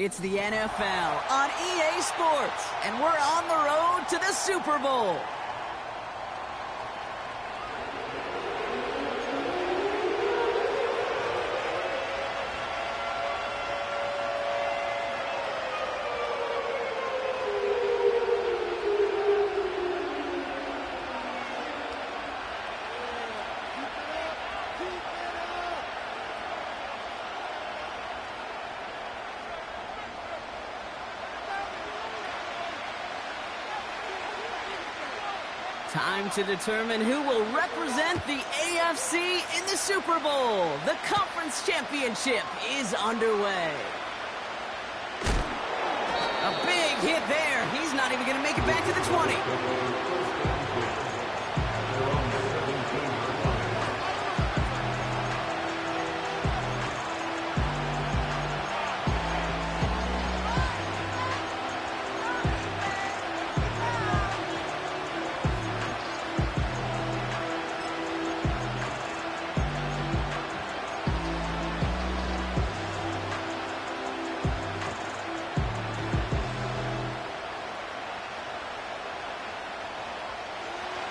It's the NFL on EA Sports, and we're on the road to the Super Bowl. Time to determine who will represent the AFC in the Super Bowl. The Conference Championship is underway. A big hit there. He's not even going to make it back to the 20.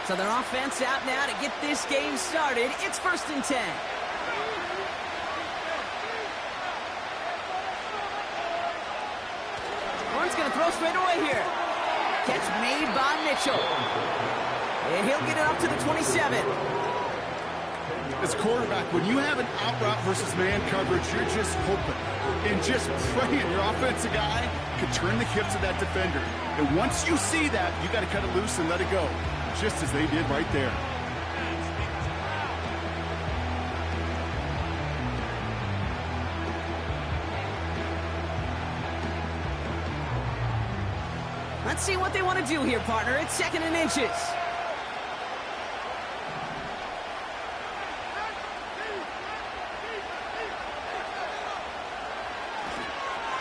So their offense out now to get this game started. It's 1st and 10. Horn's going to throw straight away here. Catch made by Mitchell. And he'll get it up to the 27. As quarterback, when you have an out route versus man coverage, you're just hoping and just praying your offensive guy could turn the hips of that defender. And once you see that, you got to cut it loose and let it go. Just as they did right there. Let's see what they want to do here, partner. It's 2nd and inches.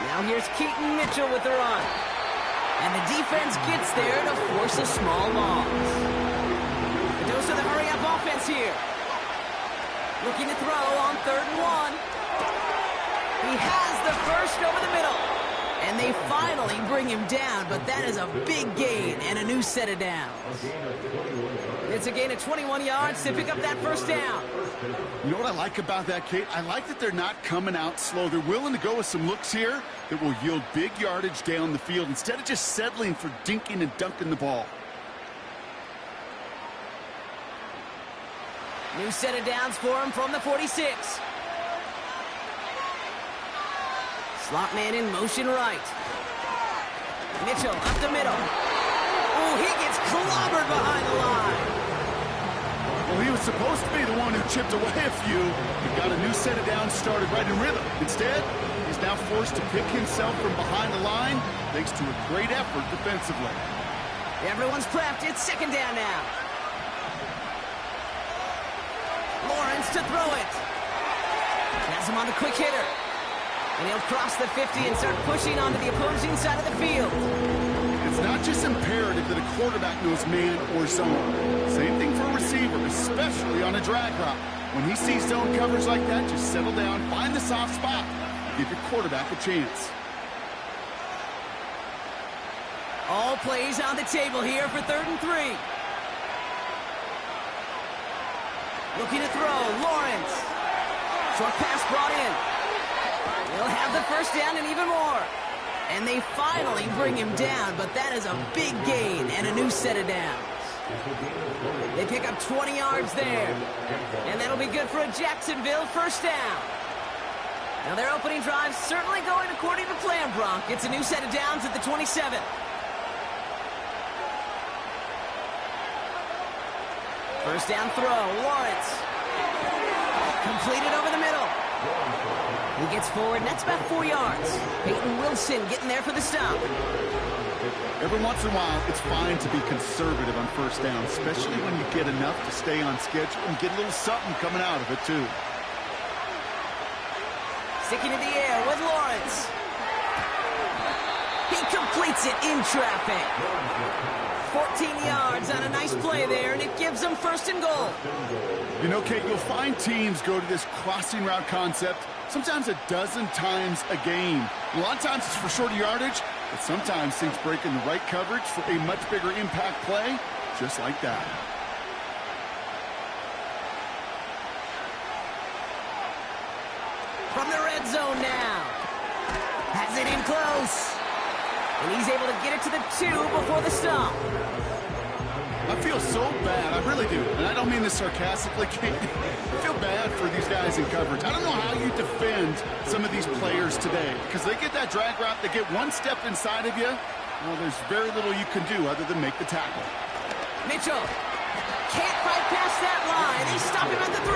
Now here's Keaton Mitchell with the run. And the defense gets there to force a small loss. The dose of the hurry-up offense here. Looking to throw on 3rd and 1. He has the first over the middle. And they finally bring him down, but that is a big gain and a new set of downs. It's a gain of 21 yards to pick up that first down. You know what I like about that, Kate? I like that they're not coming out slow. They're willing to go with some looks here that will yield big yardage down the field instead of just settling for dinking and dunking the ball. New set of downs for him from the 46. Slot man in motion right. Mitchell up the middle. Oh, he gets clobbered behind the line. Well, he was supposed to be the one who chipped away a few. He got a new set of downs started right in rhythm. Instead, he's now forced to pick himself from behind the line thanks to a great effort defensively. Everyone's prepped. It's 2nd down now. Lawrence to throw it. Has him on the quick hitter. And he'll cross the 50 and start pushing onto the opposing side of the field. It's not just imperative that a quarterback knows man or zone. Same thing for a receiver, especially on a drag route. When he sees zone coverage like that, just settle down, find the soft spot, and give your quarterback a chance. All plays on the table here for 3rd and 3. Looking to throw, Lawrence. Short pass brought in. He'll have the first down and even more. And they finally bring him down, but that is a big gain and a new set of downs. They pick up 20 yards there. And that'll be good for a Jacksonville first down. Now their opening drive certainly going according to plan, Bronk. It's a new set of downs at the 27. First down throw, Lawrence. Completed over the middle. He gets forward, and that's about 4 yards. Peyton Wilson getting there for the stop. Every once in a while, it's fine to be conservative on first down, especially when you get enough to stay on schedule and get a little something coming out of it, too. Sticking in the air with Lawrence. He completes gets it in traffic. 14 yards on a nice play there, and it gives them first and goal. You know, Kate, you'll find teams go to this crossing route concept sometimes a dozen times a game. A lot of times it's for shorter yardage, but sometimes things break in the right coverage for a much bigger impact play, just like that. From the red zone now. Has it in close. And he's able to get it to the 2 before the stop. I feel so bad, I really do. And I don't mean this sarcastically, Kate. I feel bad for these guys in coverage. I don't know how you defend some of these players today, because they get that drag route, they get one step inside of you. Well, there's very little you can do other than make the tackle. Mitchell can't fight past that line. They stop him at the 3.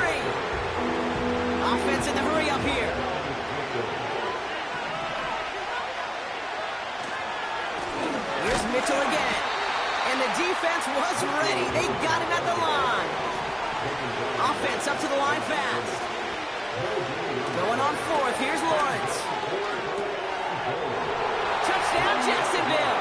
Offense in the hurry up here. Here's Mitchell again. And the defense was ready. They got him at the line. Offense up to the line fast. Going on 4th. Here's Lawrence. Touchdown, Jacksonville.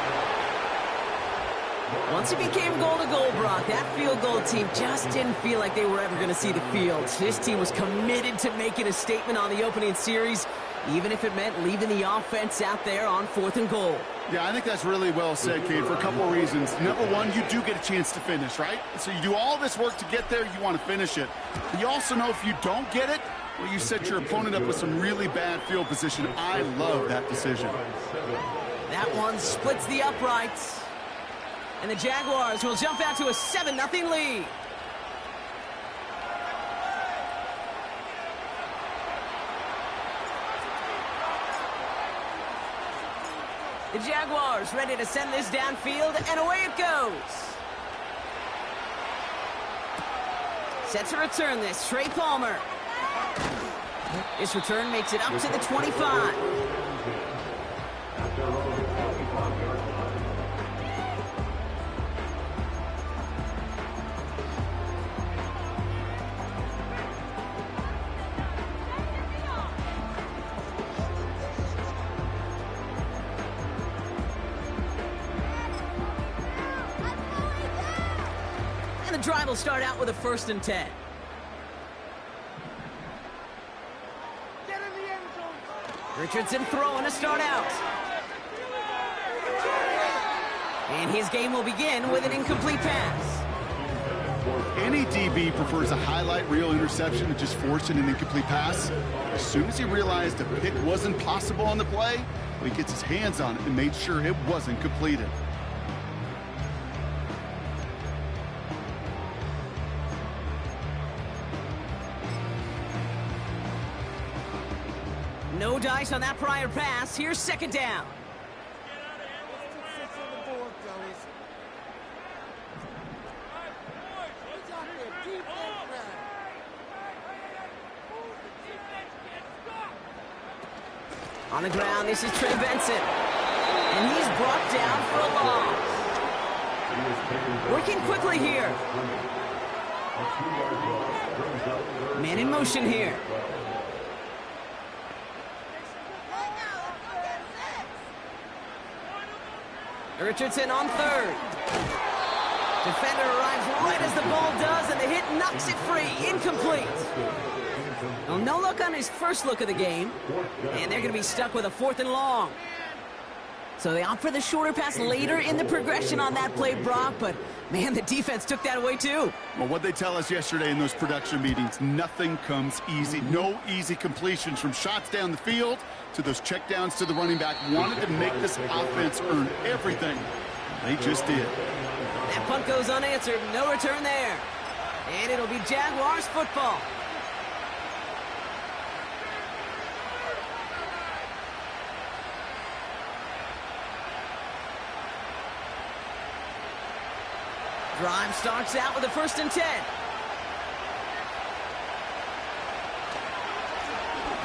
Once it became goal-to-goal, Brock, that field goal team just didn't feel like they were ever going to see the field. This team was committed to making a statement on the opening series, even if it meant leaving the offense out there on 4th and goal. Yeah, I think that's really well said, Kate, for a couple of reasons. Number one, you do get a chance to finish, right? So you do all this work to get there, you want to finish it. But you also know if you don't get it, well, you set your opponent up with some really bad field position. I love that decision. That one splits the uprights. And the Jaguars will jump out to a 7-0 lead. The Jaguars ready to send this downfield, and away it goes. Set to return this, Trey Palmer. This return makes it up to the 25. And the drive will start out with a 1st and 10. Richardson throwing to start out. And his game will begin with an incomplete pass. Any DB prefers a highlight reel interception to just forcing an incomplete pass. As soon as he realized a pick wasn't possible on the play, well, he gets his hands on it and made sure it wasn't completed. No dice on that prior pass. Here's 2nd down. On the ground, this is Trey Benson. And he's brought down for a loss. Working quickly here. Man in motion here. Richardson on 3rd. Defender arrives right as the ball does, and the hit knocks it free. Incomplete. Well, no luck on his first look of the game, and they're going to be stuck with a 4th and long. So they opt for the shorter pass later in the progression on that play, Brock, but, man, the defense took that away too. Well, what they tell us yesterday in those production meetings, nothing comes easy. No easy completions, from shots down the field to those checkdowns to the running back. Wanted to make this offense earn everything. They just did. That punt goes unanswered. No return there. And it'll be Jaguars football. Drive starts out with a 1st and 10.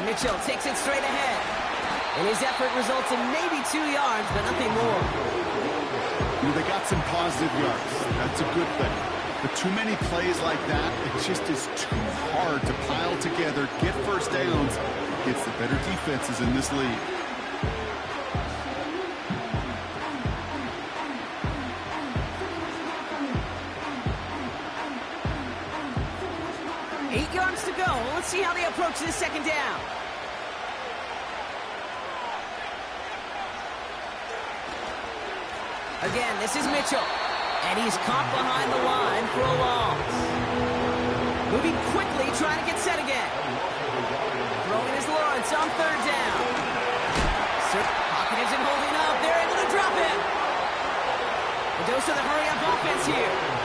Mitchell takes it straight ahead. And his effort results in maybe 2 yards, but nothing more. You know, they got some positive yards. That's a good thing. But too many plays like that, it just is too hard to pile together, get first downs against the better defenses in this league. Let's see how they approach this second down. Again, this is Mitchell. And he's caught behind the line for a loss. Moving quickly, trying to get set again. Throwing is Lawrence on third down. Pocket isn't holding up. They're able to drop him. A dose of the hurry-up offense here.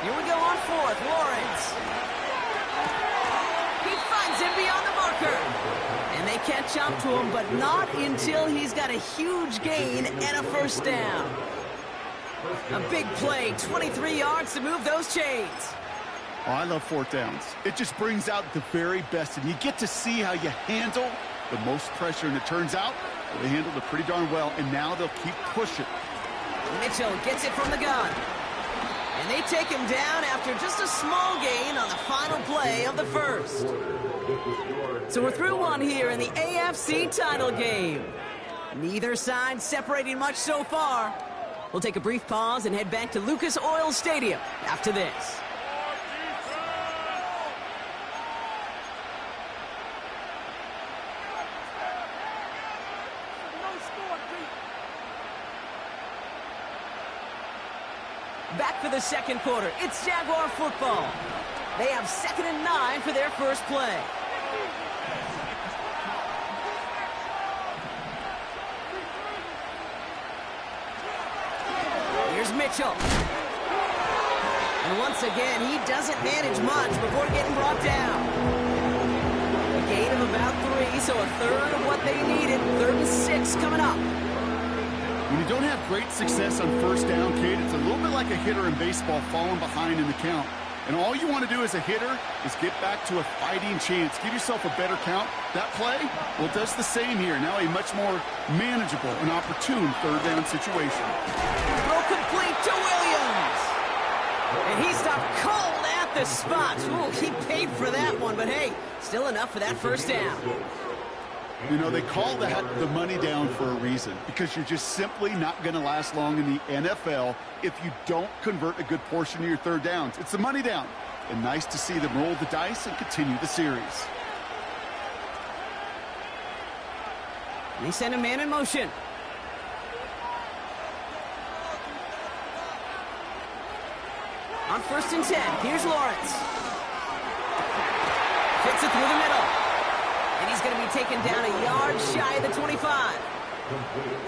Here we go on fourth. Lawrence. He finds him beyond the marker. And they catch up to him, but not until he's got a huge gain and a first down. A big play, 23 yards to move those chains. Oh, I love fourth downs. It just brings out the very best, and you get to see how you handle the most pressure, and it turns out they handled it pretty darn well, and now they'll keep pushing. Mitchell gets it from the gun. And they take him down after just a small gain on the final play of the first. So we're through one here in the AFC title game. Neither side separating much so far. We'll take a brief pause and head back to Lucas Oil Stadium after this. Back for the second quarter. It's Jaguar football. They have 2nd and 9 for their first play. Here's Mitchell. And once again, he doesn't manage much before getting brought down. A gain of about 3, so a third of what they needed. 3rd and 6 coming up. When you don't have great success on first down, Kate, it's a little bit like a hitter in baseball falling behind in the count. And all you want to do as a hitter is get back to a fighting chance. Give yourself a better count. That play, well, it does the same here. Now a much more manageable and opportune third down situation. Throw complete to Williams. And he stopped cold at the spot. Ooh, he paid for that one, but hey, still enough for that first down. You know, they call that the money down for a reason, because you're just simply not going to last long in the NFL if you don't convert a good portion of your third downs. It's the money down. And nice to see them roll the dice and continue the series. And they send a man in motion. On 1st and 10, here's Lawrence. Fits it through the middle. And he's going to be taken down a yard shy of the 25.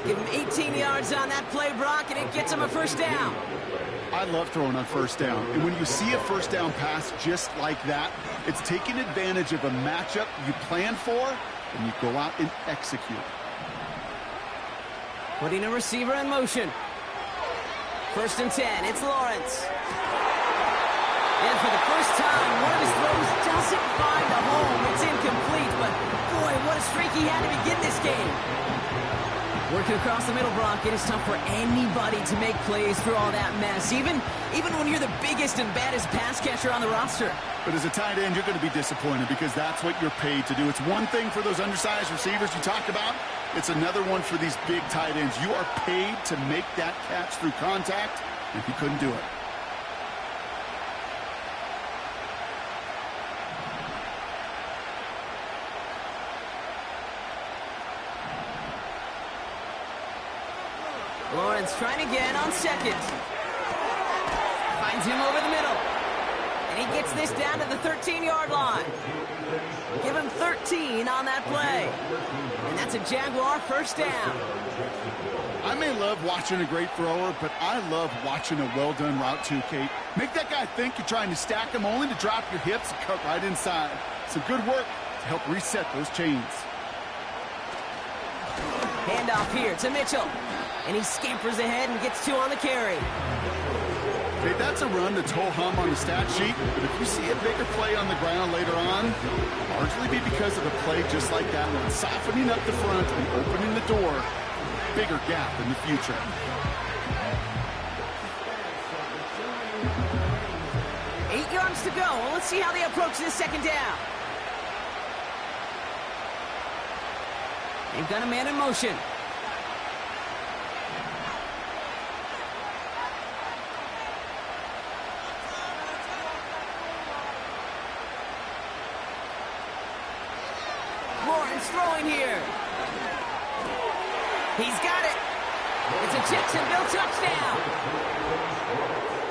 Give him 18 yards on that play, Brock, and it gets him a first down. I love throwing on first down. And when you see a first down pass just like that, it's taking advantage of a matchup you plan for, and you go out and execute. Putting a receiver in motion. 1st and 10, it's Lawrence. And for the first time, one of his throws doesn't find a home. It's incomplete, but boy, what a streak he had to begin this game. Working across the middle, Brock, it is tough for anybody to make plays through all that mess, even when you're the biggest and baddest pass catcher on the roster. But as a tight end, you're going to be disappointed because that's what you're paid to do. It's one thing for those undersized receivers you talk about. It's another one for these big tight ends. You are paid to make that catch through contact, and he couldn't do it. Lawrence trying again on 2nd. Finds him over the middle. And he gets this down to the 13-yard line. Give him 13 on that play. And that's a Jaguar first down. I may love watching a great thrower, but I love watching a well-done route too, Kate. Make that guy think you're trying to stack him only to drop your hips and cut right inside. Some good work to help reset those chains. Handoff here to Mitchell. And he scampers ahead and gets 2 on the carry. Hey, that's a run that's ho-hum on the stat sheet, but if you see a bigger play on the ground later on, largely be because of a play just like that one, softening up the front and opening the door, bigger gap in the future. Eight 8 yards to go. Well, let's see how they approach this second down. They've got a man in motion. Lawrence throwing here. He's got it. It's a Jacksonville touchdown.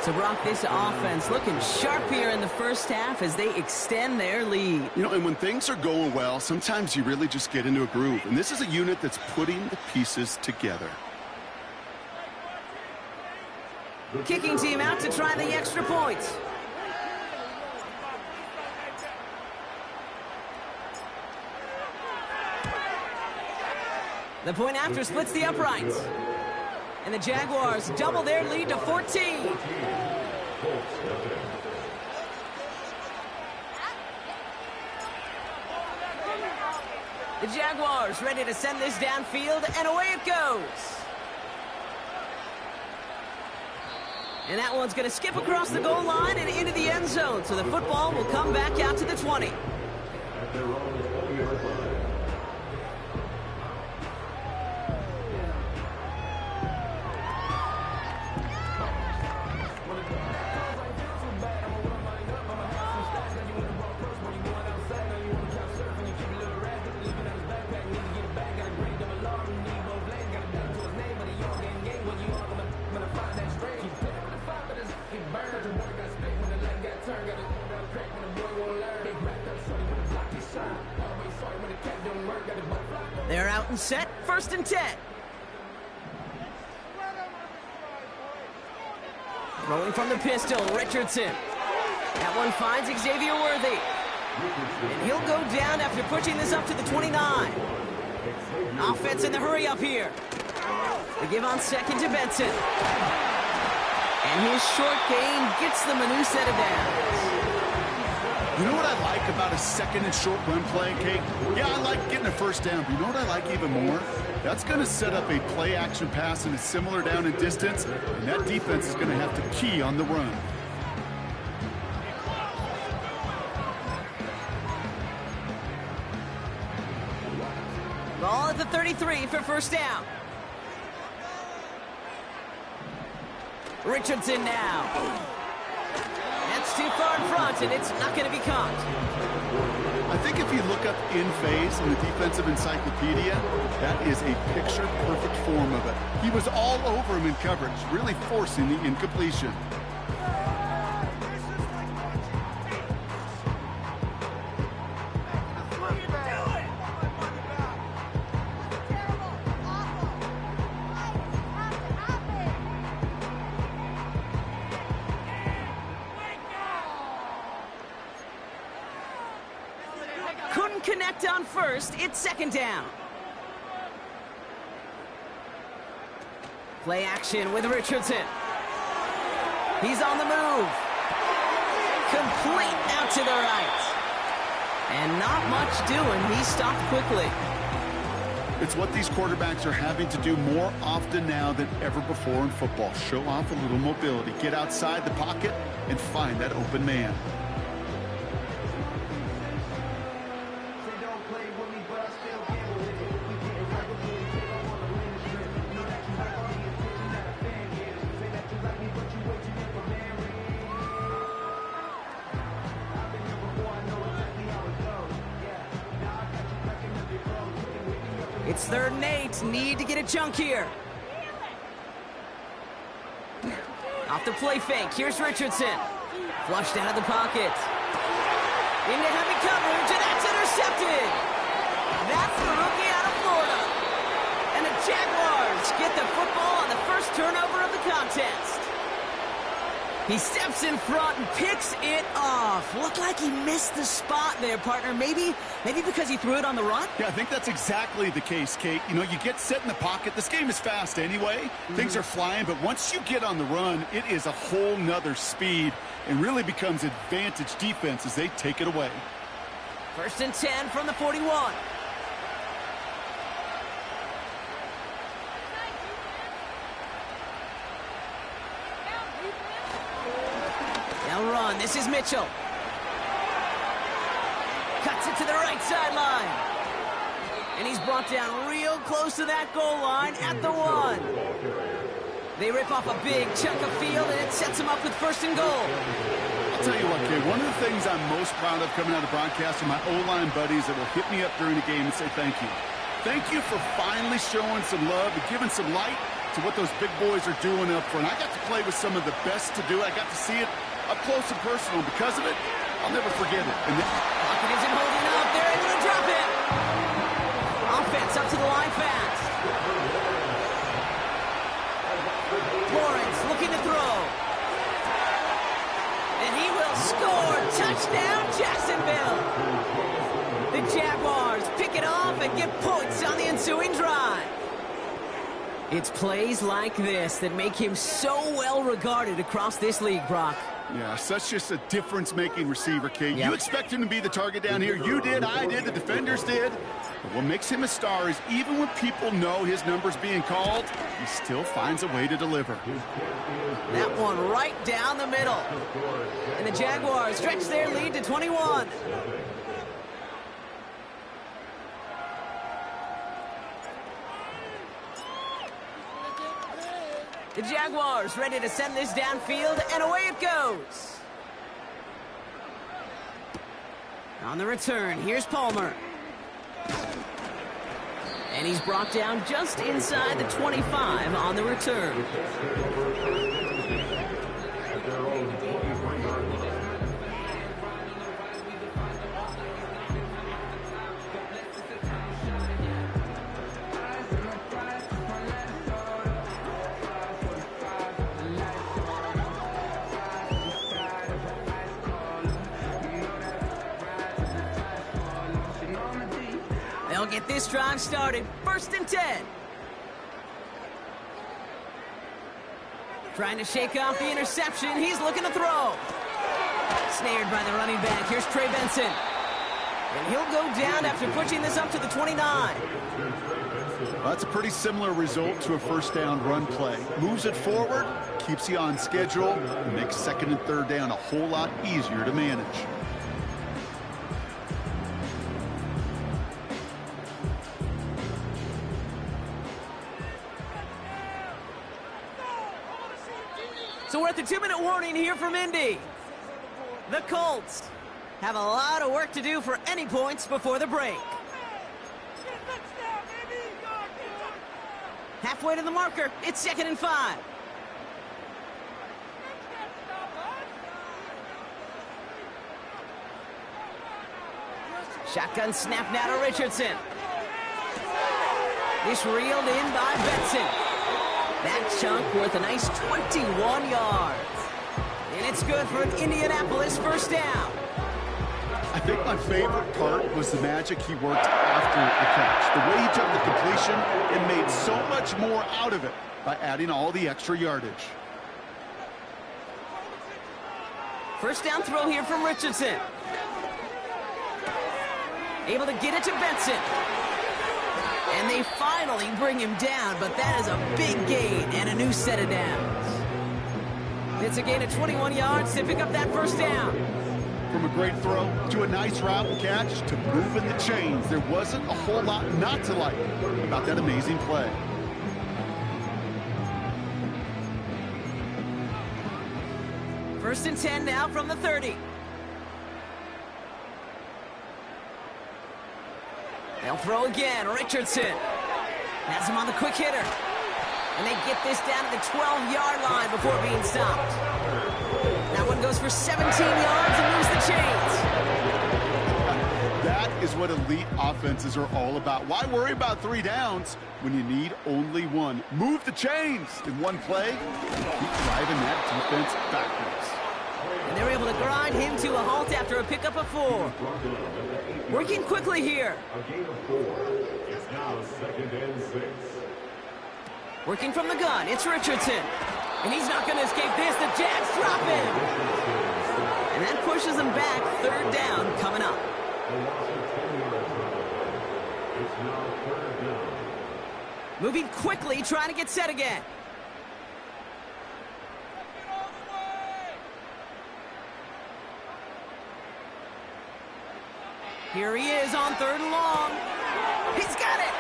So, Brock, this offense looking sharp here in the first half as they extend their lead. You know, and when things are going well, sometimes you really just get into a groove. And this is a unit that's putting the pieces together. Kicking team out to try the extra point. The point after splits the uprights. And the Jaguars double their lead to 14. The Jaguars ready to send this downfield, and away it goes. And that one's going to skip across the goal line and into the end zone, so the football will come back out to the 20. They're out and set, 1st and 10. Throwing from the pistol, Richardson. That one finds Xavier Worthy. And he'll go down after pushing this up to the 29. Offense in the hurry up here. They give on 2nd to Benson. And his short gain gets them a new set of downs. You know what I like about a 2nd and short run play, Kate? Yeah, I like getting a 1st down, but you know what I like even more? That's going to set up a play-action pass in a similar down and distance, and that defense is going to have to key on the run. Ball at the 33 for 1st down. Richardson now. That's too far in front, and it's not going to be caught. I think if you look up in phase in the defensive encyclopedia, that is a picture-perfect form of it. He was all over him in coverage, really forcing the incompletion. Couldn't connect on 1st. It's 2nd down. Play action with Richardson. He's on the move. Complete out to the right. And not much doing. He stopped quickly. It's what these quarterbacks are having to do more often now than ever before in football. Show off a little mobility. Get outside the pocket and find that open man. It's 3rd and 8. Need to get a chunk here. Off the play fake. Here's Richardson. Flushed out of the pocket. Into heavy coverage, and that's intercepted. That's the rookie out of Florida. And the Jaguars get the football on the 1st turnover of the contest. He steps in front and picks it off. Looked like he missed the spot there, partner. Maybe because he threw it on the run? Yeah, I think that's exactly the case, Kate. You know, you get set in the pocket. This game is fast anyway. Things are flying, but once you get on the run, it is a whole nother speed and really becomes advantage defense as they take it away. 1st and 10 from the 41. Now run. This is Mitchell. Cuts it to the right sideline. And he's brought down real close to that goal line at the 1. They rip off a big chunk of field, and it sets them up with 1st and goal. I'll tell you what, Kay, one of the things I'm most proud of coming out of broadcast are my O-line buddies that will hit me up during the game and say thank you. Thank you for finally showing some love and giving some light to what those big boys are doing up front. I got to play with some of the best to do it. I got to see it up close and personal. Because of it, I'll never forget it. And Lockett isn't holding up. They're able to drop it. Offense up to the line fast. Lawrence looking to throw. And he will score. Touchdown, Jacksonville. The Jaguars pick it off and get points on the ensuing drive. It's plays like this that make him so well regarded across this league, Brock. yeah, such just a difference-making receiver, Kate. You expect him to be the target down here. You did, I did, the defenders did. But what makes him a star is even when people know his number's being called, he still finds a way to deliver. That one right down the middle. And the Jaguars stretch their lead to 21. The Jaguars ready to send this downfield, and away it goes. On the return, here's Palmer. And he's brought down just inside the 25 on the return. They'll get this drive started. 1st and 10. Trying to shake off the interception. He's looking to throw. Snared by the running back. Here's Trey Benson. And he'll go down after pushing this up to the 29. Well, that's a pretty similar result to a 1st down run play. Moves it forward, keeps you on schedule, and makes 2nd and 3rd down a whole lot easier to manage. So we're at the 2-minute warning here from Indy. The Colts have a lot of work to do for any points before the break. Halfway to the marker, it's 2nd and 5. Shotgun snap now to Richardson. This reeled in by Benson. That chunk worth a nice 21 yards. And it's good for an Indianapolis 1st down. I think my favorite part was the magic he worked after the catch. The way he took the completion and made so much more out of it by adding all the extra yardage. 1st down throw here from Richardson. Able to get it to Benson. And they finally bring him down, but that is a big gain and a new set of downs. It's a gain of 21 yards to pick up that 1st down. From a great throw to a nice route and catch to moving the chains, there wasn't a whole lot not to like about that amazing play. First and 10 now from the 30. They'll throw again. Richardson has him on the quick hitter. And they get this down to the 12-yard line before being stopped. That one goes for 17 yards and moves the chains. That is what elite offenses are all about. Why worry about 3 downs when you need only 1? Move the chains in one play. Keep driving that defense backwards. And they're able to grind him to a halt after a pickup of 4. Working quickly here. A gain of 4. It's now 2nd and 6. Working from the gun, it's Richardson. And he's not going to escape this. The Jags drop him. And that pushes them back. 3rd down coming up. It's now 3rd down. Moving quickly, trying to get set again. Here he is on 3rd and long. He's got it.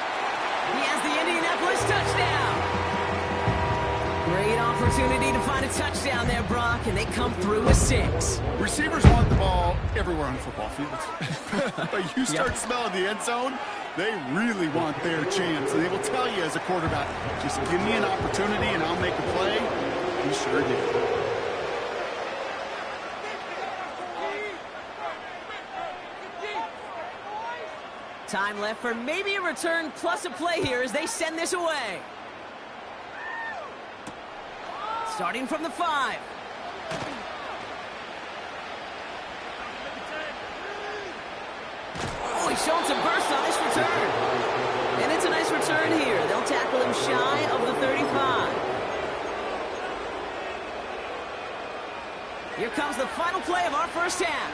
He has the Indianapolis touchdown. Great opportunity to find a touchdown there, Brock, and they come through with 6. Receivers want the ball everywhere on football fields. But you start smelling the end zone, they really want their chance. And they will tell you as a quarterback, just give me an opportunity and I'll make a play. He sure did. Time left for maybe a return plus a play here as they send this away. Starting from the 5. Oh, he's showing some burst on this return. And it's a nice return here. They'll tackle him shy of the 35. Here comes the final play of our first half.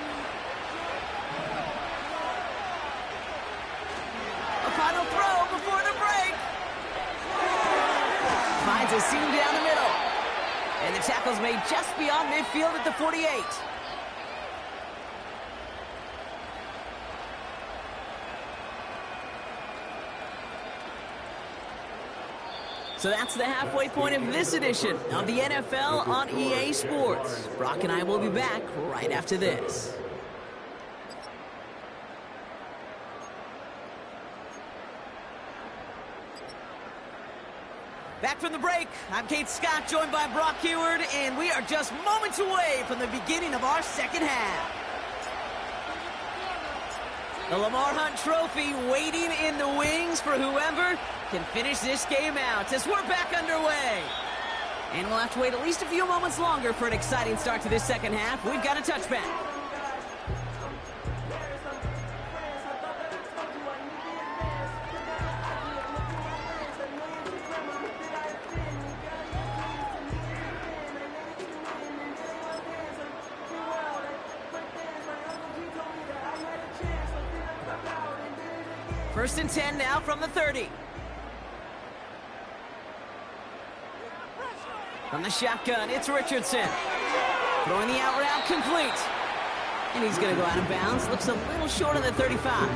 A final throw before the break. Finds a seam down the middle. And the tackle's made just beyond midfield at the 48. So that's the halfway point of this edition of the NFL on EA Sports. Brock and I will be back right after this. Back from the break, I'm Kate Scott, joined by Brock Heward, and we are just moments away from the beginning of our second half. The Lamar Hunt Trophy waiting in the wings for whoever can finish this game out as we're back underway. And we'll have to wait at least a few moments longer for an exciting start to this second half. We've got a touchback. First and 10 now from the 30. From the shotgun, it's Richardson. Throwing the out route complete. And he's going to go out of bounds. Looks a little short of the 35.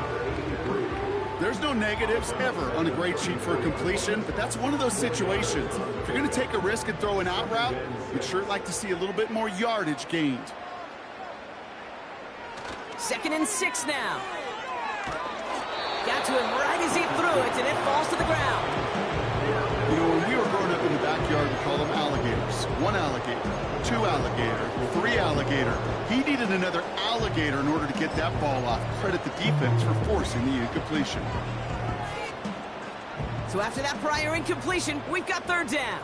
There's no negatives ever on a grade sheet for a completion, but that's one of those situations. If you're going to take a risk and throw an out route, you'd sure like to see a little bit more yardage gained. Second and 6 now. Got to him right as he threw it, and it falls to the ground. You know, when we were growing up in the backyard, we call them alligators. 1 alligator, 2 alligator, 3 alligator. He needed another alligator in order to get that ball off. Credit the defense for forcing the incompletion. So after that prior incompletion, we've got third down.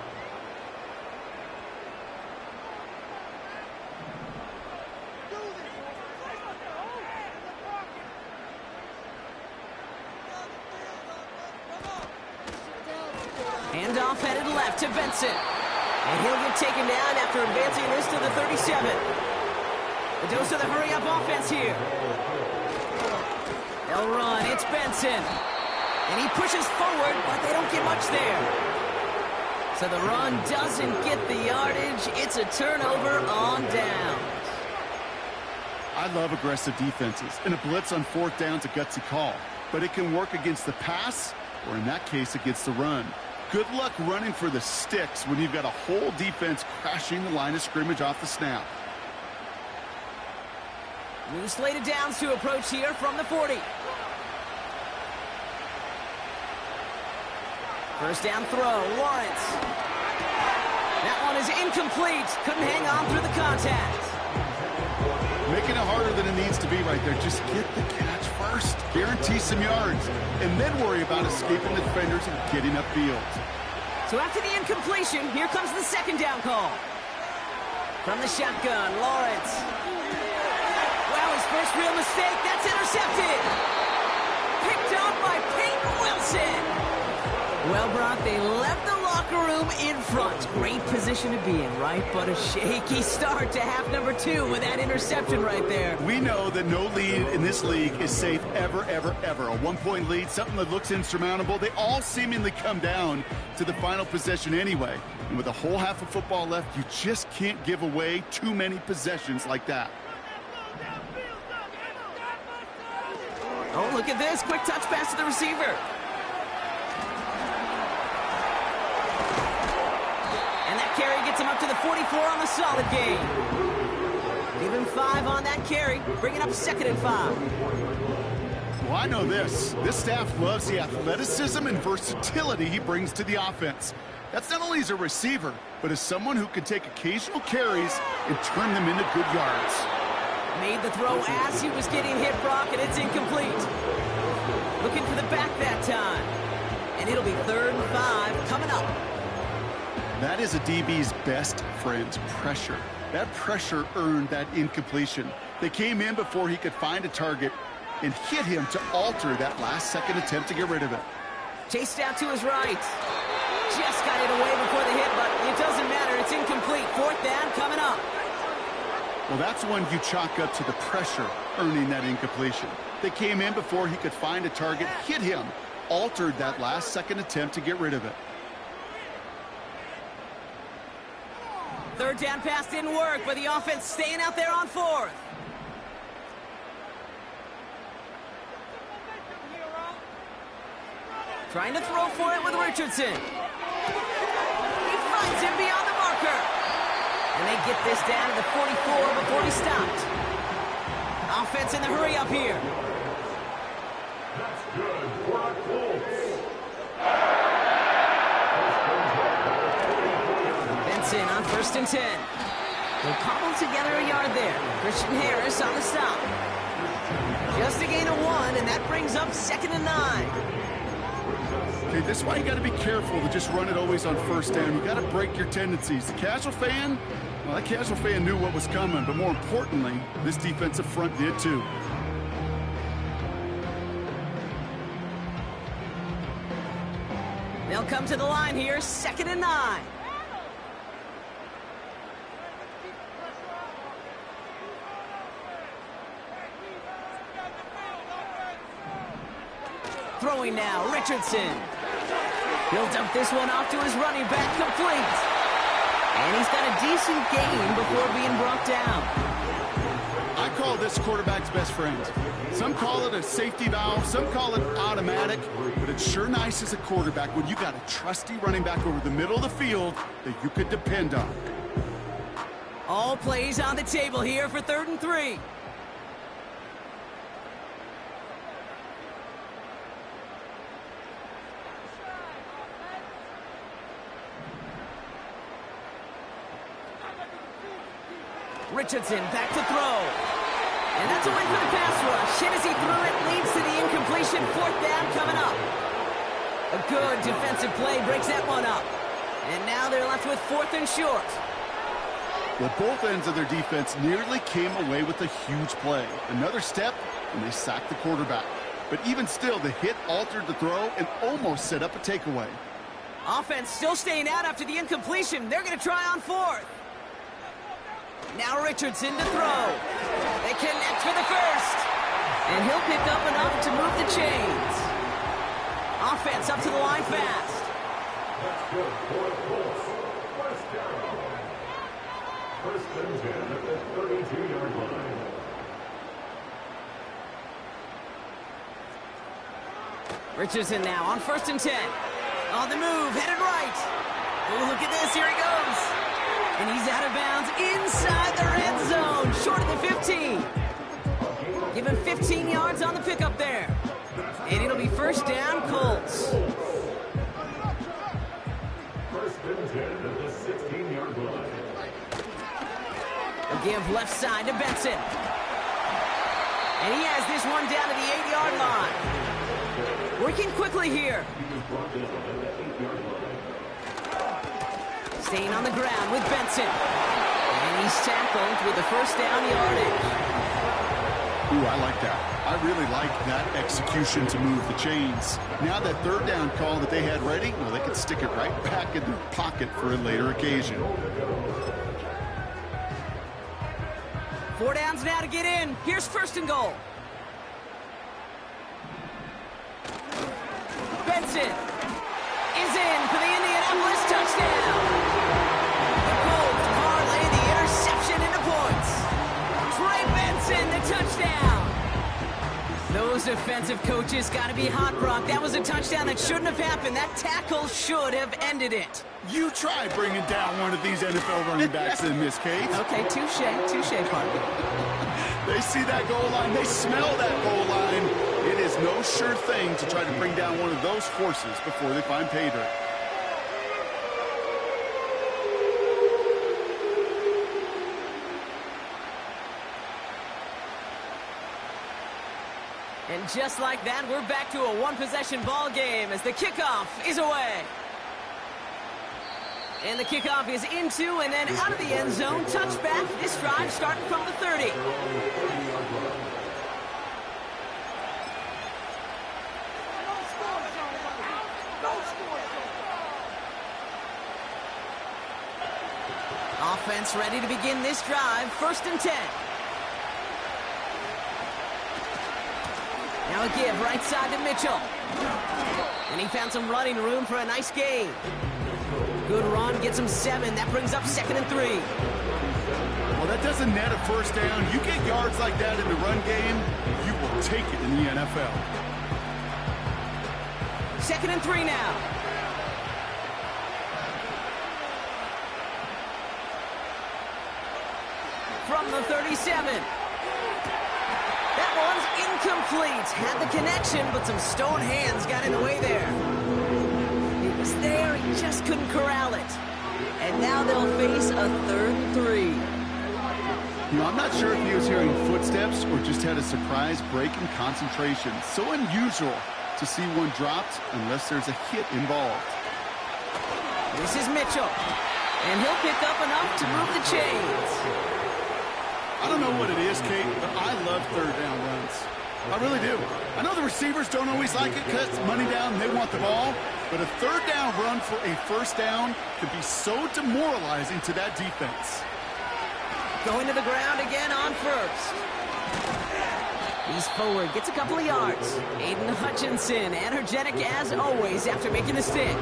Handoff headed left to Benson. And he'll get taken down after advancing this to the 37. The dose of the hurry-up offense here. They'll run. It's Benson. And he pushes forward, but they don't get much there. So the run doesn't get the yardage. It's a turnover on downs. I love aggressive defenses, and a blitz on 4th down's a gutsy call. But it can work against the pass, or in that case, against the run. Good luck running for the sticks when you've got a whole defense crashing the line of scrimmage off the snap. New slated downs to approach here from the 40. First down throw, Lawrence. That one is incomplete. Couldn't hang on through the contact. Making it harder than it needs to be right there. Just get the catch first. Guarantee some yards. And then worry about escaping the defenders and getting upfield. So after the incompletion, here comes the second down call. From the shotgun, Lawrence. Wow, his first real mistake. That's intercepted. Picked up by Peyton Wilson. Well, Brock, they left the locker room in front. Great position to be in, right? But a shaky start to half number 2 with that interception right there. We know that no lead in this league is safe ever, ever, ever. A 1-point lead, something that looks insurmountable. They all seemingly come down to the final possession anyway. And with a whole half of football left, you just can't give away too many possessions like that. Oh, look at this. Quick touch pass to the receiver. And that carry gets him up to the 44 on the solid game. Give him 5 on that carry. Bring it up 2nd and 5. Well, I know this. This staff loves the athleticism and versatility he brings to the offense. That's not only as a receiver, but as someone who can take occasional carries and turn them into good yards. Made the throw as he was getting hit, Brock, and it's incomplete. Looking for the back that time. And it'll be 3rd and 5 coming up. That is a DB's best friend, pressure. That pressure earned that incompletion. They came in before he could find a target and hit him to alter that last-second attempt to get rid of it. Chased out to his right. Just got it away before the hit, but it doesn't matter. It's incomplete. 4th down coming up. Well, that's one you chalk up to the pressure earning that incompletion. They came in before he could find a target, hit him, altered that last-second attempt to get rid of it. 3rd down pass didn't work, but the offense staying out there on 4th. Trying to throw for it with Richardson. He finds him beyond the marker. And they get this down to the 44 before he stopped. Offense in the hurry up here. That's good for the Colts. Benson on 1st and 10. They'll cobble together a yard there. Christian Harris on the stop. Just a gain of 1, and that brings up 2nd and 9. Okay, this is why you got to be careful to just run it always on 1st down. You got to break your tendencies. The casual fan, well, that casual fan knew what was coming, but more importantly, this defensive front did too. They'll come to the line here, 2nd and 9. Throwing now, Richardson. He'll dump this one off to his running back, complete. And he's got a decent gain before being brought down. I call this quarterback's best friend. Some call it a safety valve, some call it automatic, but it's sure nice as a quarterback when you got a trusty running back over the middle of the field that you could depend on. All plays on the table here for 3rd and 3. Richardson back to throw. And that's away for the pass rush. Hit as he threw it, leads to the incompletion. 4th down coming up. A good defensive play breaks that one up. And now they're left with 4th and short. Well, both ends of their defense nearly came away with a huge play. Another step, and they sacked the quarterback. But even still, the hit altered the throw and almost set up a takeaway. Offense still staying out after the incompletion. They're going to try on 4th. Now Richardson to throw. They connect for the 1st. And he'll pick up enough to move the chains. Offense up to the line fast. That's good for the Colts. 1st down. 1st and 10 at the 32-yard line. Richardson now on 1st and 10. On the move, headed right. Oh, look at this, here he goes. And he's out of bounds inside the red zone, short of the 15. Give him 15 yards on the pickup there. And it'll be 1st down, Colts. 1st and 10 at the 16-yard line. They'll give left side to Benson. And he has this one down to the 8-yard line. Working quickly here. Staying on the ground with Benson. And he's tackled with the 1st down yardage. Ooh, I like that. I really like that execution to move the chains. Now that 3rd down call that they had ready, well, they could stick it right back in their pocket for a later occasion. 4 downs now to get in. Here's 1st and goal. Benson is in for the Indianapolis touchdown. The Colts parlay the interception into points. Trey Benson, the touchdown. Those defensive coaches got to be hot, Brock. That was a touchdown that shouldn't have happened. That tackle should have ended it. You try bringing down one of these NFL running backs in this case. Okay, touche, partner. They see that goal line. They smell that goal line. It is no sure thing to try to bring down one of those horses before they find pay dirt. And just like that, we're back to a one-possession ball game as the kickoff is away. And the kickoff is into and then out of the end zone. Touchback. This drive starting from the 30. Offense ready to begin this drive. 1st and 10. Now a give right side to Mitchell. And he found some running room for a nice gain. Good run, gets him 7. That brings up 2nd and 3. Well, that doesn't net a first down. You get yards like that in the run game, you will take it in the NFL. 2nd and 3 now. From the 37. That one's incomplete. Had the connection, but some stone hands got in the way there. It was there, he just couldn't corral it. And now they'll face a 3rd and 3. You know, I'm not sure if he was hearing footsteps or just had a surprise break in concentration. So unusual to see one dropped unless there's a hit involved. This is Mitchell. And he'll pick up enough to move the chains. I don't know what it is, Kate, but I love 3rd down runs. I really do. I know the receivers don't always like it because it's money down and they want the ball, but a 3rd down run for a 1st down can be so demoralizing to that defense. Going to the ground again on 1st. He's forward, gets a couple of yards. Aiden Hutchinson, energetic as always after making the stick.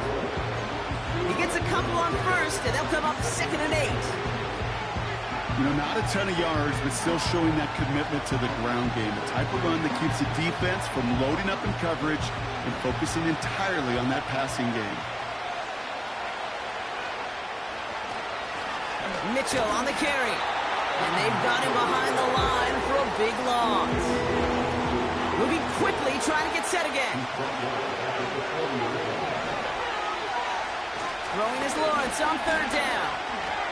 He gets a couple on 1st, and they'll come up 2nd and 8. You know, not a ton of yards, but still showing that commitment to the ground game. The type of run that keeps the defense from loading up in coverage and focusing entirely on that passing game. Mitchell on the carry. And they've got him behind the line for a big loss. Moving quickly, trying to get set again. Throwing his Lawrence on 3rd down.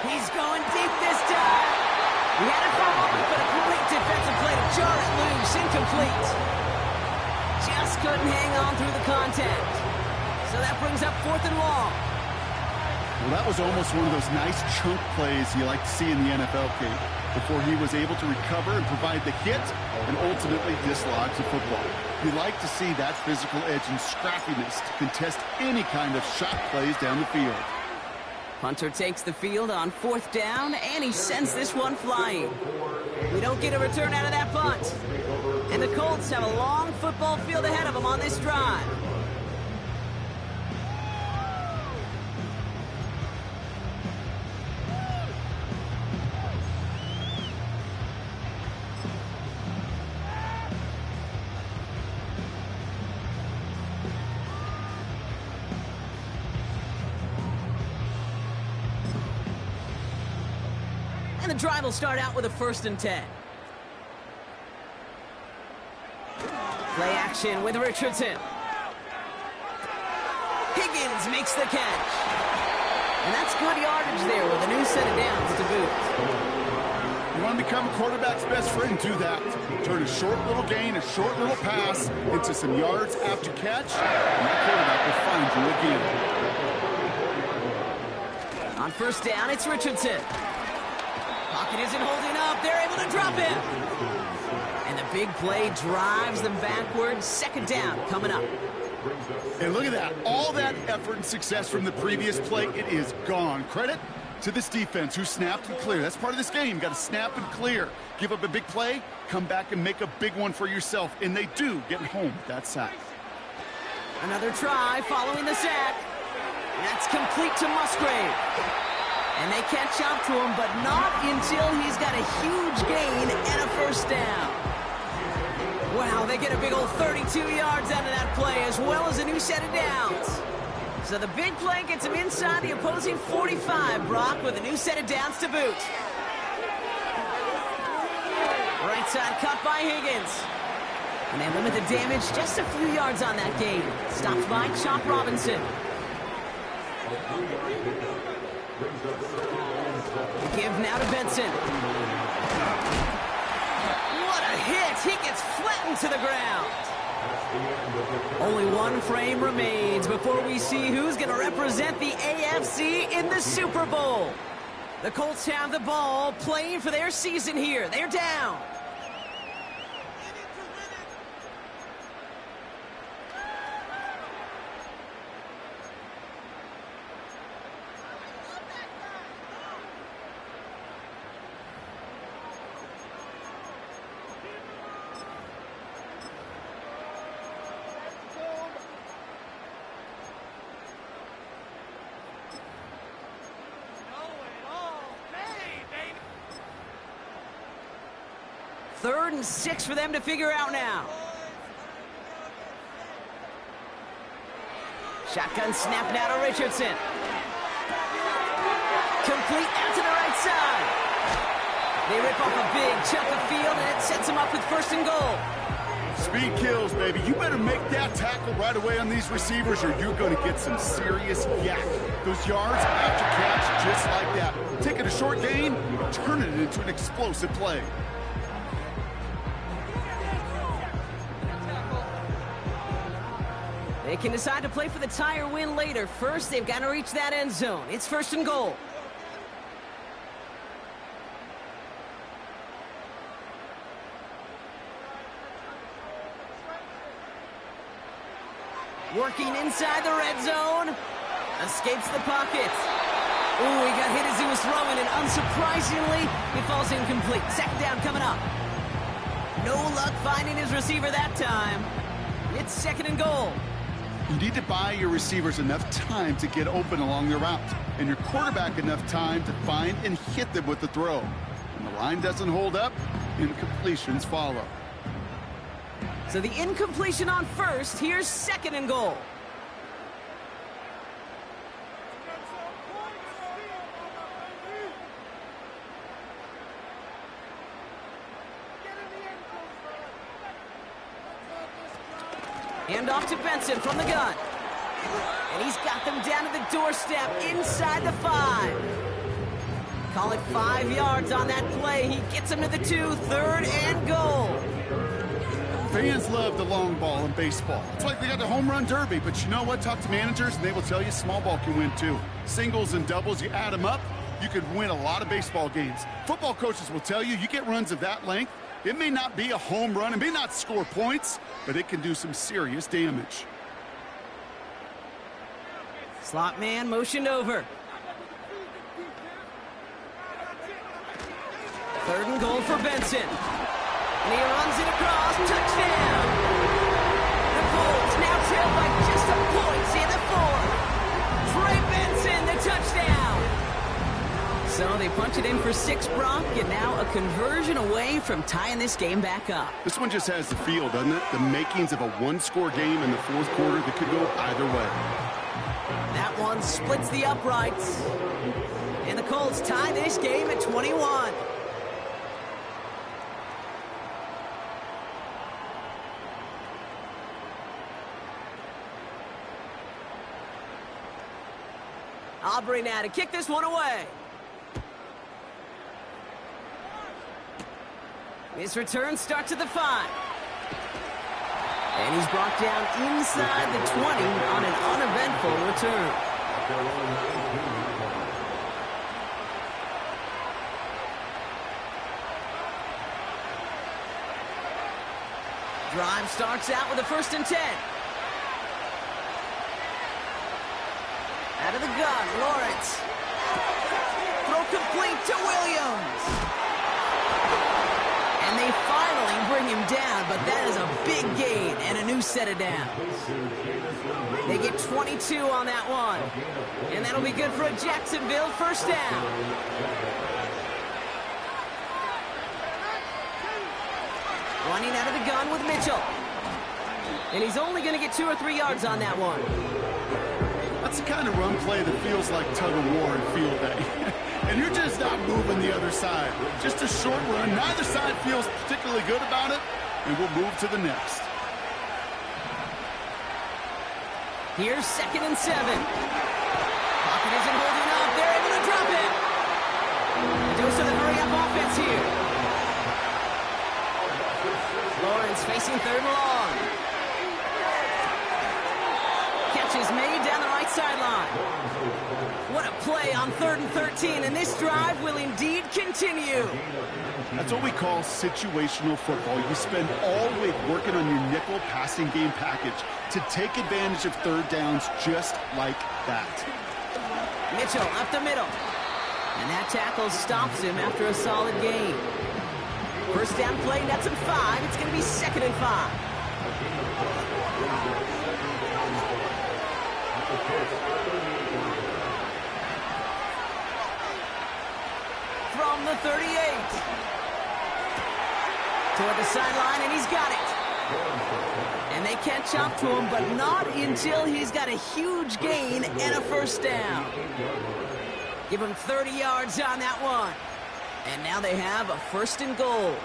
He's going deep this time. He had it for a moment, but a great defensive play to jar it loose. Incomplete. Just couldn't hang on through the contact. So that brings up 4th and long. Well, that was almost one of those nice chunk plays you like to see in the NFL, Kate, before he was able to recover and provide the hit and ultimately dislodge the football. You like to see that physical edge and scrappiness to contest any kind of shot plays down the field. Hunter takes the field on 4th down, and he sends this one flying. We don't get a return out of that punt. And the Colts have a long football field ahead of them on this drive. And the drive will start out with a 1st and 10. Play action with Richardson. Higgins makes the catch. And that's good yardage there with a new set of downs to boot. You want to become a quarterback's best friend, do that. Turn a short little gain, a short little pass into some yards after catch, and that quarterback will find you again. On 1st down, it's Richardson. Pocket isn't holding up. They're able to drop him. And the big play drives them backwards. 2nd down coming up. And look at that. All that effort and success from the previous play, it is gone. Credit to this defense who snapped and cleared. That's part of this game. Got to snap and clear. Give up a big play, come back and make a big one for yourself. And they do get home with that sack. Another try following the sack. That's complete to Musgrave. And they catch up to him, but not until he's got a huge gain and a 1st down. Wow, they get a big old 32 yards out of that play, as well as a new set of downs. So the big play gets him inside the opposing 45, Brock, with a new set of downs to boot. Right side cut by Higgins. And they limit the damage just a few yards on that gain. Stopped by Chop Robinson. Give now to Benson. What a hit! He gets flattened to the ground. Only one frame remains before we see who's going to represent the AFC in the Super Bowl. The Colts have the ball, playing for their season here. They're down. Third and 6 for them to figure out now. Shotgun snap now to Richardson. Complete out to the right side. They rip off a big chunk of field, and it sets them up with first and goal. Speed kills, baby. You better make that tackle right away on these receivers, or you're going to get some serious yak. Those yards after catch, just like that. Taking a short gain, turning it into an explosive play. They can decide to play for the tie or win later. First, they've got to reach that end zone. It's first and goal. Working inside the red zone. Escapes the pocket. Ooh, he got hit as he was throwing, and unsurprisingly, he falls incomplete. Second down coming up. No luck finding his receiver that time. It's second and goal. You need to buy your receivers enough time to get open along their route, and your quarterback enough time to find and hit them with the throw. When the line doesn't hold up, incompletions follow. So the incompletion on first. Here's second and goal. Hand off to Benson from the gun. And he's got them down to the doorstep inside the 5. Call it 5 yards on that play. He gets them to the 2, third and goal. Fans love the long ball in baseball. It's like they got the home run derby, but you know what? Talk to managers, and they will tell you small ball can win too. Singles and doubles, you add them up, you could win a lot of baseball games. Football coaches will tell you get runs of that length. It may not be a home run, it may not score points, but it can do some serious damage. Slot man motioned over. Third and goal for Benson. And he runs it across. Touchdown! The Colts now trail by just a point in the 4th. Trey Benson, the touchdown! So they punch it in for 6, Brock, and now a conversion away from tying this game back up. This one just has the feel, doesn't it? The makings of a one-score game in the 4th quarter that could go either way. That one splits the uprights. And the Colts tie this game at 21. Aubrey now to kick this one away. His return starts at the 5. And he's brought down inside the 20 on an uneventful return. Drive starts out with a 1st and 10. Out of the gun, Lawrence. Throw complete to Williams. And they finally bring him down, but that is a big gain and a new set of downs. They get 22 on that one. And that'll be good for a Jacksonville first down. Running out of the gun with Mitchell. And he's only going to get 2 or 3 yards on that one. That's the kind of run play that feels like tug-of-war in field day. And you're just not moving the other side. Just a short run. Neither side feels particularly good about it, and we'll move to the next. Here's 2nd and 7. Pocket isn't holding up. They're able to drop it. Those are the hurry-up offense here. Lawrence facing 3rd and long. Catch is made down the right sideline. What a play on 3rd and 13, and this drive will indeed continue. That's what we call situational football. You spend all week working on your nickel passing game package to take advantage of 3rd downs just like that. Mitchell up the middle. And that tackle stops him after a solid gain. 1st down play, nets him 5. It's going to be 2nd and 5. From the 38. Toward the sideline, and he's got it. And they catch up to him, but not until he's got a huge gain and a 1st down. Give him 30 yards on that one. And now they have a 1st and goal.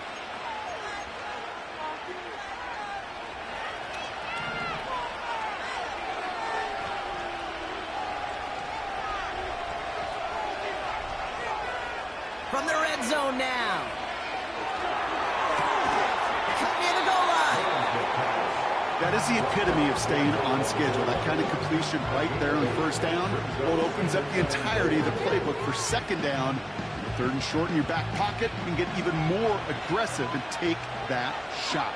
From the red zone now. Cut near the goal line. That is the epitome of staying on schedule. That kind of completion right there on 1st down. Well, it opens up the entirety of the playbook for 2nd down. 3rd and short in your back pocket. You can get even more aggressive and take that shot.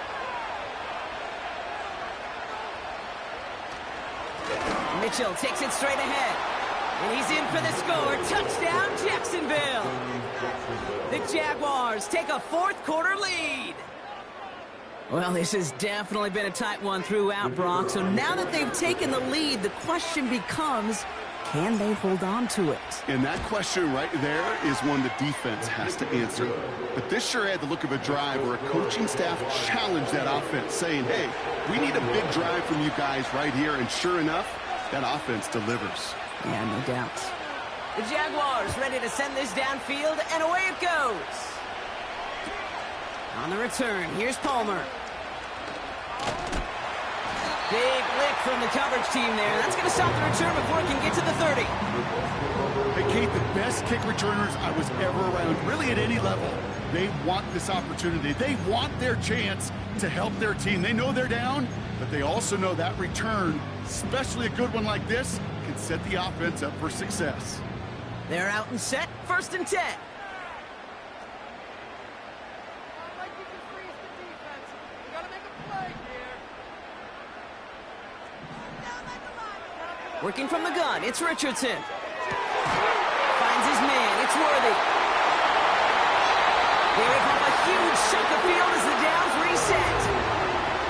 Mitchell takes it straight ahead. And he's in for the score. Touchdown, Jacksonville. The Jaguars take a 4th quarter lead. Well, this has definitely been a tight one throughout, Brock. So now that they've taken the lead, the question becomes, can they hold on to it? And that question right there is one the defense has to answer. But this sure had the look of a drive where a coaching staff challenged that offense, saying, hey, we need a big drive from you guys right here. And sure enough, that offense delivers. Yeah, no doubt. The Jaguars ready to send this downfield, and away it goes. On the return, here's Palmer. Big lick from the coverage team there. That's going to stop the return before it can get to the 30. Hey, Kate, the best kick returners I was ever around, really at any level, they want this opportunity. They want their chance to help their team. They know they're down, but they also know that return, especially a good one like this, can set the offense up for success. They're out and set, 1st and 10. Working from the gun, it's Richardson. Finds his man, it's Worthy. They rip up a huge chunk of field as the downs reset.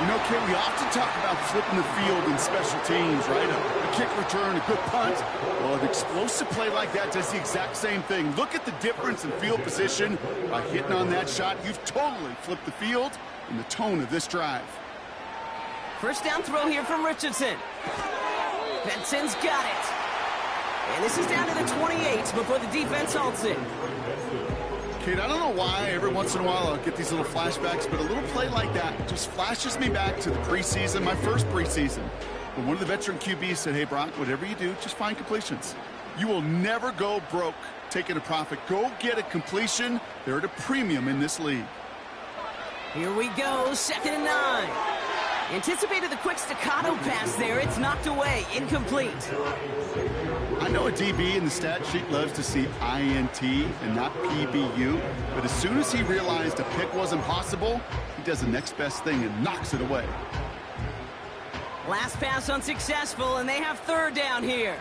You know, Kate, we often talk about flipping the field in special teams, right? A kick return, a good punt. Well, an explosive play like that does the exact same thing. Look at the difference in field position. By hitting on that shot, you've totally flipped the field and the tone of this drive. 1st down throw here from Richardson. Benson's got it. And this is down to the 28 before the defense halts it. Kate, I don't know why every once in a while I'll get these little flashbacks, but a little play like that just flashes me back to the preseason, my first preseason. When one of the veteran QBs said, hey, Brock, whatever you do, just find completions. You will never go broke taking a profit. Go get a completion. They're at a premium in this league. Here we go, 2nd and 9. Anticipated the quick staccato pass there. It's knocked away, incomplete. I know a DB in the stat sheet loves to see INT and not PBU, but as soon as he realized a pick wasn't possible, he does the next best thing and knocks it away. Last pass unsuccessful, and they have 3rd down here.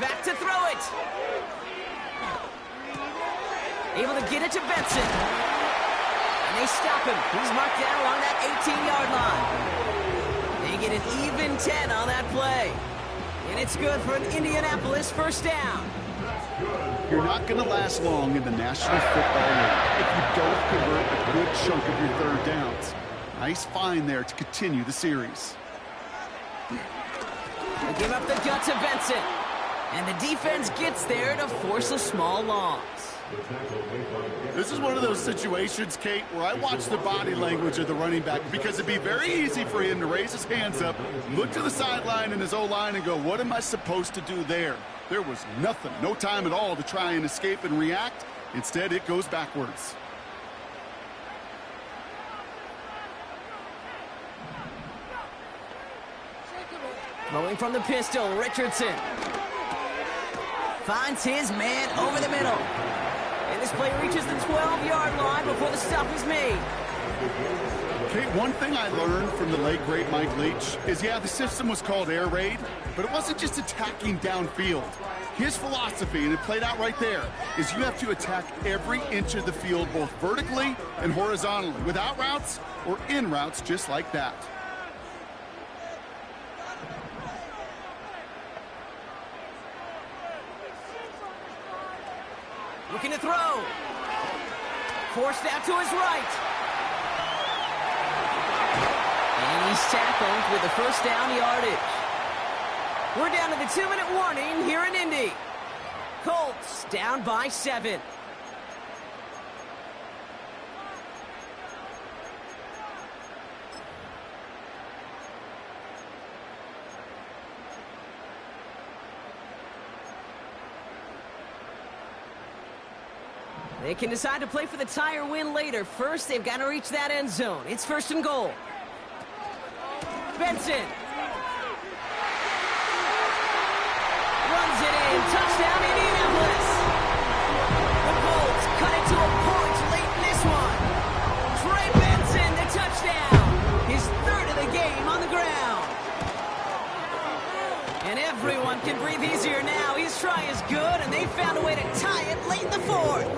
Back to throw it. Able to get it to Benson. And they stop him. He's marked down along that 18-yard line. They get an even 10 on that play. And it's good for an Indianapolis first down. You're not going to last long in the National Football League if you don't convert a good chunk of your third downs. Nice find there to continue the series. They give up the gut to Benson. And the defense gets there to force a small loss. This is one of those situations, Kate, where I watch the body language of the running back because it'd be very easy for him to raise his hands up, look to the sideline in his O-line and go, what am I supposed to do there? There was nothing, no time at all to try and escape and react. Instead, it goes backwards. Throwing from the pistol, Richardson. Finds his man over the middle. And this play reaches the 12-yard line before the stop is made. Okay, one thing I learned from the late, great Mike Leach is, yeah, the system was called air raid, but it wasn't just attacking downfield. His philosophy, and it played out right there, is you have to attack every inch of the field, both vertically and horizontally, without routes or in routes just like that. Looking to throw. Forced out to his right. And he's tackled with the first down yardage. We're down to the 2-minute warning here in Indy. Colts down by 7. They can decide to play for the tie or win later. First, they've got to reach that end zone. It's 1st and goal. Benson. Runs it in. Touchdown, Indianapolis. The Colts cut it to a point late in this one. Trey Benson, the touchdown. His 3rd of the game on the ground. And everyone can breathe easier now. His try is good, and they found a way to tie it late in the 4th.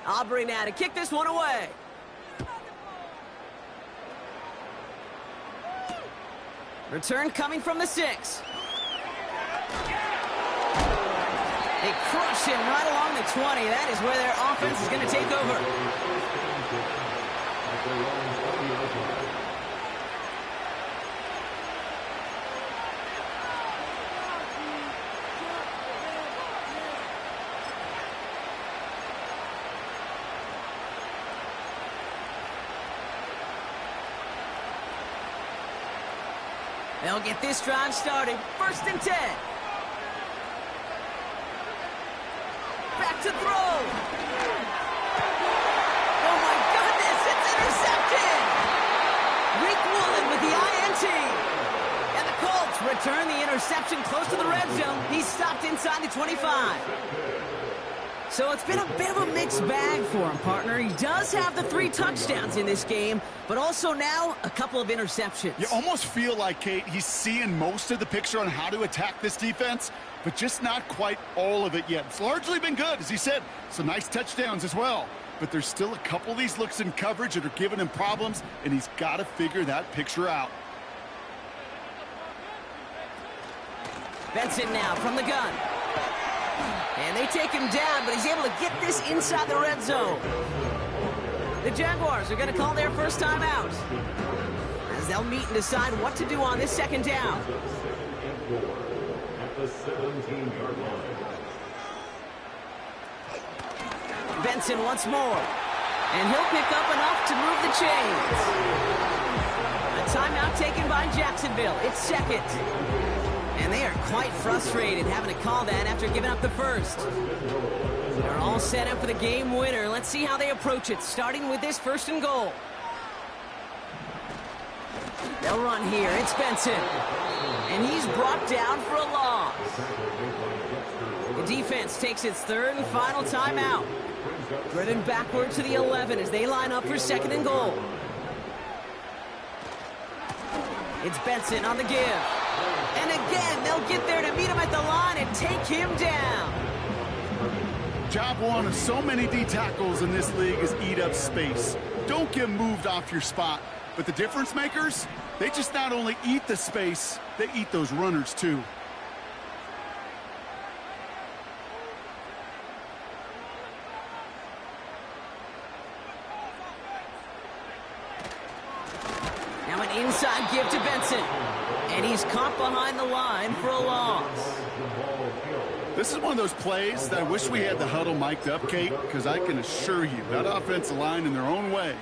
Aubrey now to kick this one away. Return coming from the 6. They crush him right along the 20. That is where their offense is going to take over. They'll get this drive started. 1st and 10. Back to throw. Oh, my goodness, it's intercepted. Rick Woolen with the INT. And the Colts return the interception close to the red zone. He's stopped inside the 25. So it's been a bit of a mixed bag for him, partner. He does have the 3 touchdowns in this game, but also now a couple of interceptions. You almost feel like, Kate, he's seeing most of the picture on how to attack this defense, but just not quite all of it yet. It's largely been good, as he said. Some nice touchdowns as well. But there's still a couple of these looks in coverage that are giving him problems, and he's got to figure that picture out. Benson now from the gun. And they take him down, but he's able to get this inside the red zone. The Jaguars are going to call their first time out, as they'll meet and decide what to do on this 2nd down. At the 17-yard line. Benson once more. And he'll pick up enough to move the chains. A timeout taken by Jacksonville. It's 2nd. And they are quite frustrated having to call that after giving up the 1st. They're all set up for the game winner. Let's see how they approach it, starting with this 1st and goal. They'll run here. It's Benson. And he's brought down for a loss. The defense takes its 3rd and final timeout. Driven backward to the 11 as they line up for 2nd and goal. It's Benson on the give. And again, they'll get there to meet him at the line and take him down. Job one of so many D tackles in this league is eat up space. Don't get moved off your spot. But the difference makers, they just not only eat the space, they eat those runners too. Now an inside give to Benson. And he's caught behind the line for a loss. This is one of those plays that I wish we had the huddle mic'd up, Kate, because I can assure you that offensive line in their own way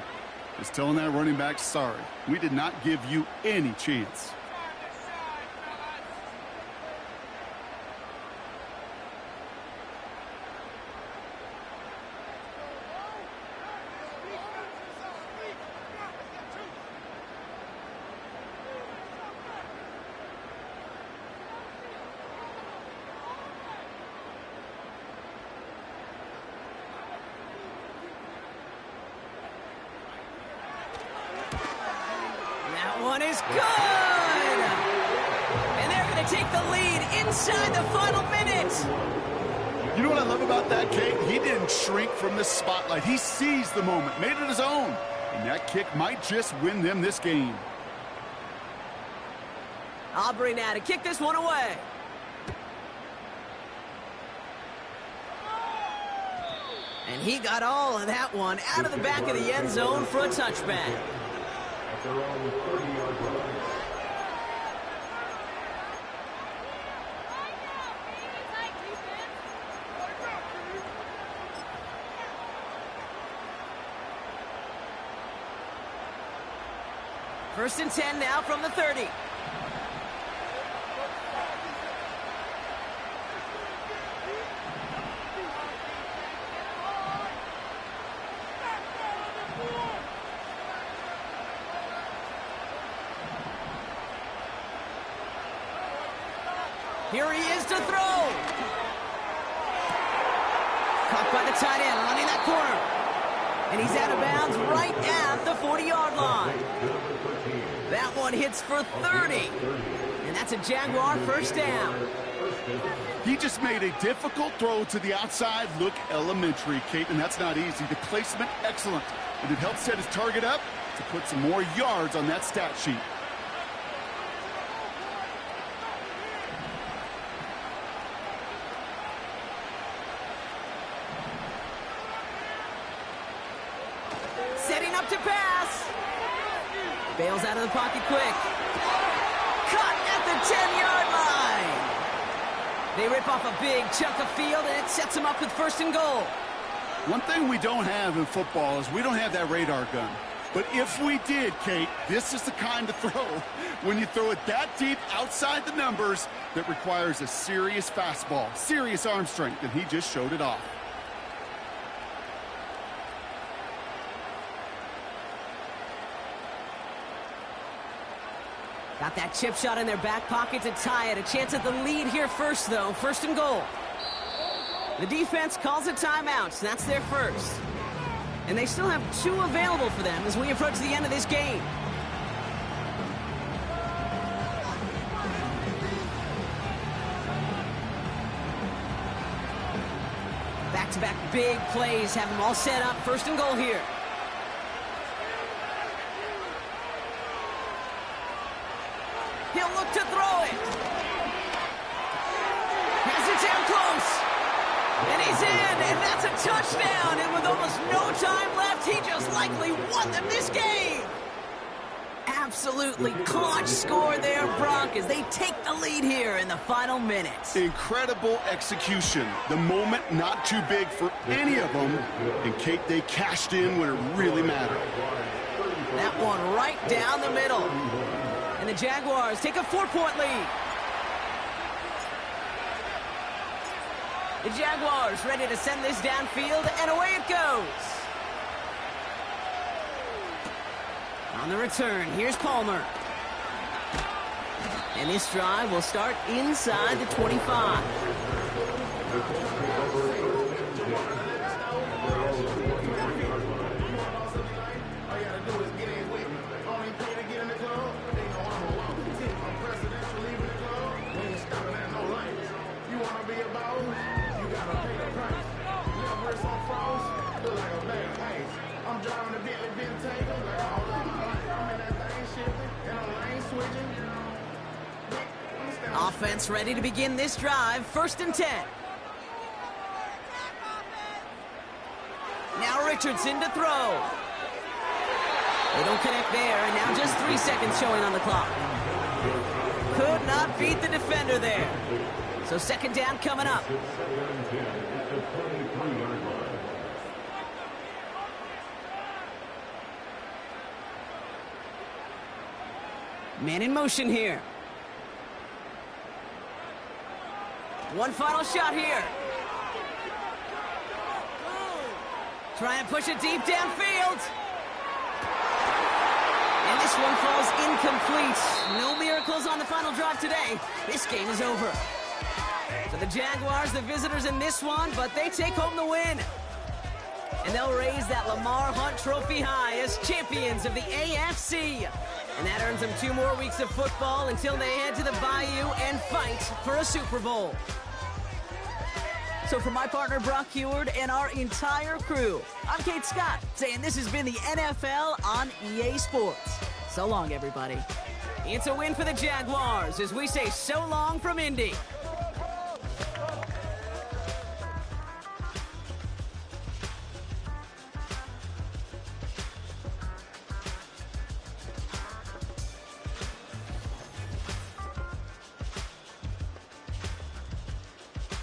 is telling that running back, sorry, we did not give you any chance. One is good! And they're going to take the lead inside the final minute. You know what I love about that, Kate? He didn't shrink from the spotlight. He seized the moment, made it his own. And that kick might just win them this game. Aubrey now to kick this one away. And he got all of that one out of the back of the end zone for a touchback. Their own 30-yard line. First and 10 now from the 30. Here he is to throw. Caught by the tight end, running that corner. And he's out of bounds right at the 40-yard line. That one hits for 30. And that's a Jaguar first down. He just made a difficult throw to the outside. Look elementary, Kate, and that's not easy. The placement, excellent. And it helped set his target up to put some more yards on that stat sheet. Setting up to pass. Bails out of the pocket quick. Caught at the 10-yard line. They rip off a big chunk of field, and it sets them up with first and goal. One thing we don't have in football is we don't have that radar gun. But if we did, Kate, this is the kind of throw, when you throw it that deep outside the numbers, that requires a serious fastball, serious arm strength, and he just showed it off. Got that chip shot in their back pocket to tie it. A chance at the lead here first, though. First and goal. The defense calls a timeout, so that's their first. And they still have 2 available for them as we approach the end of this game. Back-to-back big plays have them all set up. First and goal here. He'll look to throw it. Has it down close. And he's in, and that's a touchdown. And with almost no time left, he just likely won them this game. Absolutely clutch score there, Brock, as they take the lead here in the final minutes. Incredible execution. The moment not too big for any of them. And Kate, they cashed in when it really mattered. That one right down the middle. And the Jaguars take a 4-point lead. The Jaguars ready to send this downfield, and away it goes. On the return, here's Palmer. And this drive will start inside the 25. Offense ready to begin this drive. 1st and 10. Now Richardson to throw. They don't connect there, and now just 3 seconds showing on the clock. Could not beat the defender there. So 2nd down coming up. Man in motion here. One final shot here. Try and push it deep downfield. And this one falls incomplete. No miracles on the final drive today. This game is over. So the Jaguars, the visitors in this one, but they take home the win. And they'll raise that Lamar Hunt Trophy high as champions of the AFC. And that earns them 2 more weeks of football until they head to the Bayou and fight for a Super Bowl. So for my partner Brock Heward and our entire crew, I'm Kate Scott saying this has been the NFL on EA Sports. So long, everybody. It's a win for the Jaguars as we say so long from Indy.